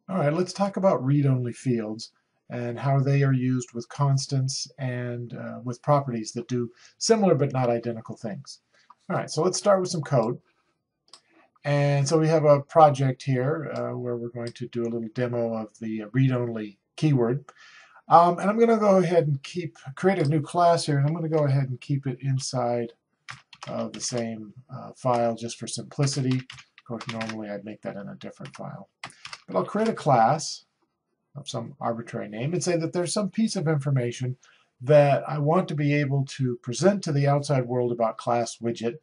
All right, let's talk about read-only fields and how they are used with constants and with properties that do similar but not identical things. All right, so let's start with some code. And so we have a project here where we're going to do a little demo of the read-only keyword. And I'm going to go ahead and create a new class here, and I'm going to go ahead and keep it inside of the same file just for simplicity. Of course, normally I'd make that in a different file. But I'll create a class of some arbitrary name and say that there's some piece of information that I want to be able to present to the outside world about class widget.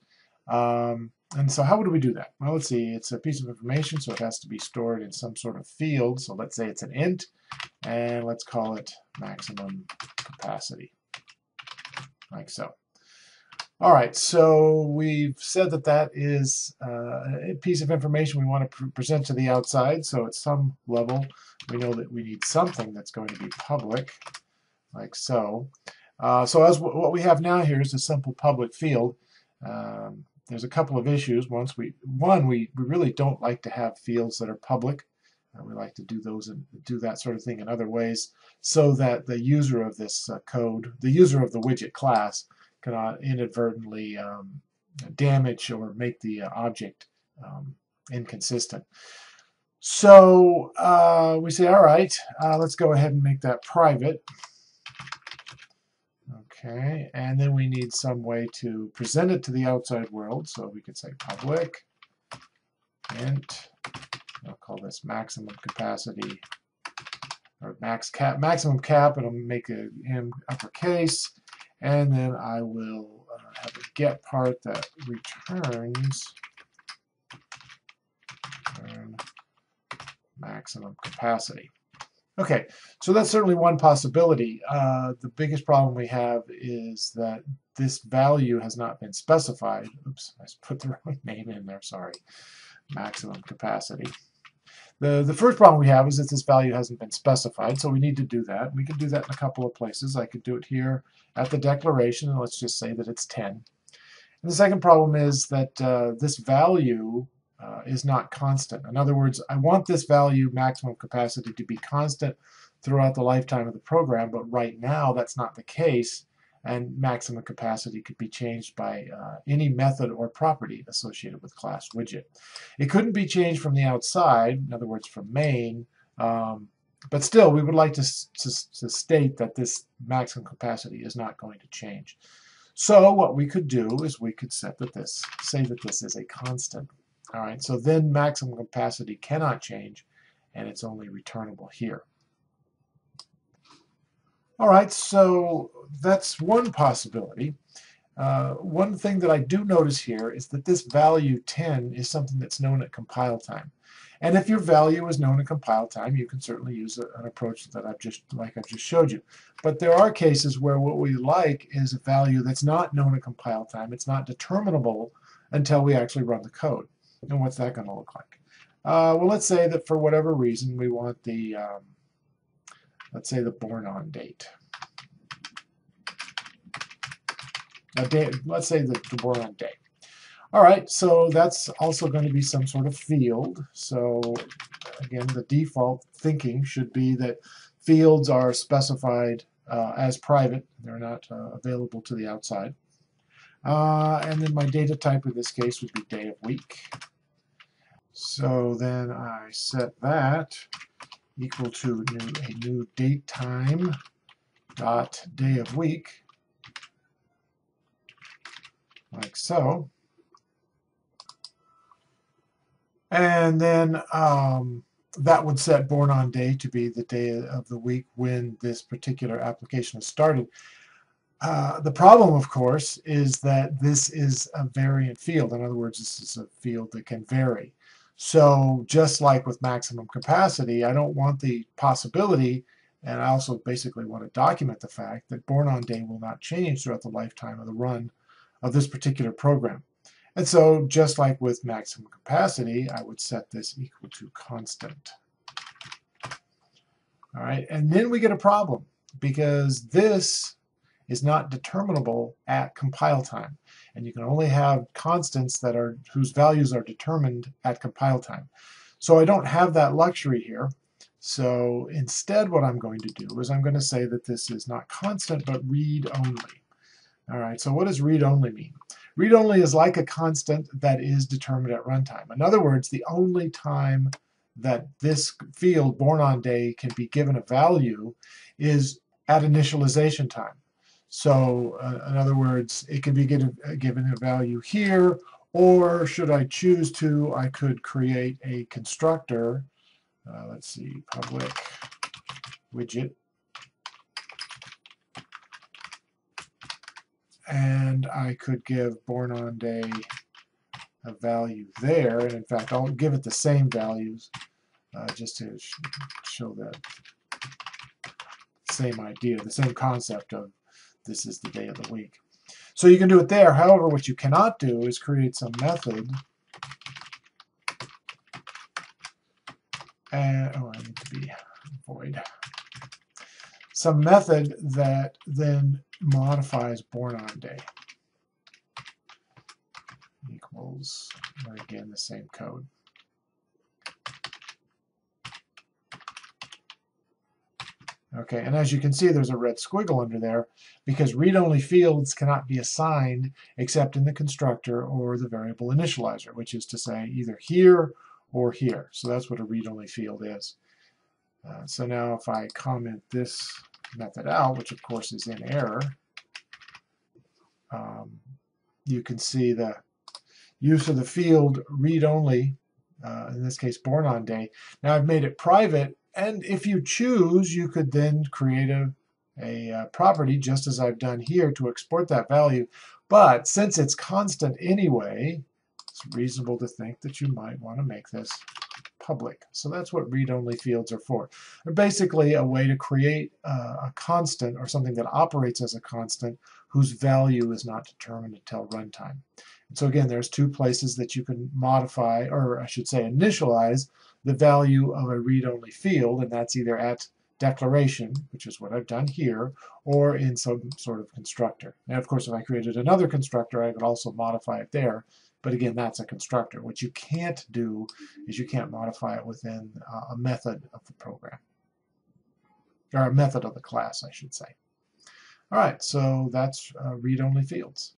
And so how would we do that? Well, let's see. It's a piece of information, so it has to be stored in some sort of field. So let's say it's an int, and let's call it maximum capacity, like so. All right, so we've said that that is a piece of information we want to present to the outside. So at some level, we know that we need something that's going to be public, like so. What we have now here is a simple public field. There's a couple of issues. One, we really don't like to have fields that are public. We like to do those and do that sort of thing in other ways, so that the user of this code, the user of the widget class, cannot inadvertently damage or make the object inconsistent. So we say, all right, let's go ahead and make that private. Okay, and then we need some way to present it to the outside world. So we could say public int. I'll call this maximum capacity or maximum cap, and I'll make it in uppercase. And then I will have a get part that returns maximum capacity. Okay, so that's certainly one possibility. The biggest problem we have is that this value has not been specified. Oops, I put the wrong name in there, sorry. Maximum capacity. The first problem we have is that this value hasn't been specified, so we need to do that. We can do that in a couple of places. I could do it here at the declaration, and let's just say that it's 10. And the second problem is that this value is not constant. In other words, I want this value, maximum capacity, to be constant throughout the lifetime of the program, but right now that's not the case, and maximum capacity could be changed by any method or property associated with class widget. It couldn't be changed from the outside, in other words from main, but still we would like to state that this maximum capacity is not going to change. So what we could do is we could say that this is a constant. All right, so then maximum capacity cannot change, and it's only returnable here. All right, so that's one possibility. One thing that I do notice here is that this value 10 is something that's known at compile time. And if your value is known at compile time, you can certainly use an approach that I've just showed you. But there are cases where what we like is a value that's not known at compile time. It's not determinable until we actually run the code. And what's that going to look like? Well, let's say that for whatever reason we want the let's say the born on date. Let's say the born on day. All right, so that's also going to be some sort of field. So again, the default thinking should be that fields are specified as private. They're not available to the outside. And then my data type in this case would be day of week. So then I set that equal to a new date time dot day of week, like so. And then that would set born on day to be the day of the week when this particular application is started. The problem, of course, is that this is a variant field. In other words, this is a field that can vary. So just like with maximum capacity, I don't want the possibility, and I also basically want to document the fact that born on day will not change throughout the lifetime of the run of this particular program. And so just like with maximum capacity, I would set this equal to constant. All right, and then we get a problem because this is not determinable at compile time. And you can only have constants that are whose values are determined at compile time. So I don't have that luxury here. So instead what I'm going to do is I'm going to say that this is not constant but read-only. All right, so what does read-only mean? Read-only is like a constant that is determined at runtime. In other words, the only time that this field, born on day, can be given a value is at initialization time. So in other words, it can be given a value here, or should I choose to, I could create a constructor. Let's see, public widget. And I could give born on day a value there. And in fact, I'll give it the same values just to show that same idea, the same concept of this is the day of the week. So you can do it there. However, what you cannot do is create some method. And, oh, I need to be void. Some method that then modifies born on day. Equals, or again, the same code. Okay, and as you can see, there's a red squiggle under there because read-only fields cannot be assigned except in the constructor or the variable initializer, which is to say either here or here. So that's what a read-only field is. So now if I comment this method out, which of course is in error, you can see the use of the field read-only, in this case born on day. Now I've made it private, and if you choose, you could then create a property, just as I've done here, to export that value. But since it's constant anyway, it's reasonable to think that you might want to make this public. So that's what read-only fields are for. They're basically a way to create a constant, or something that operates as a constant, whose value is not determined until runtime. And so again, there's two places that you can modify, or I should say initialize, the value of a read-only field, and that's either at declaration, which is what I've done here, or in some sort of constructor. And of course, if I created another constructor, I could also modify it there. But again, that's a constructor. What you can't do is you can't modify it within a method of the program, or a method of the class, I should say. All right, so that's read-only fields.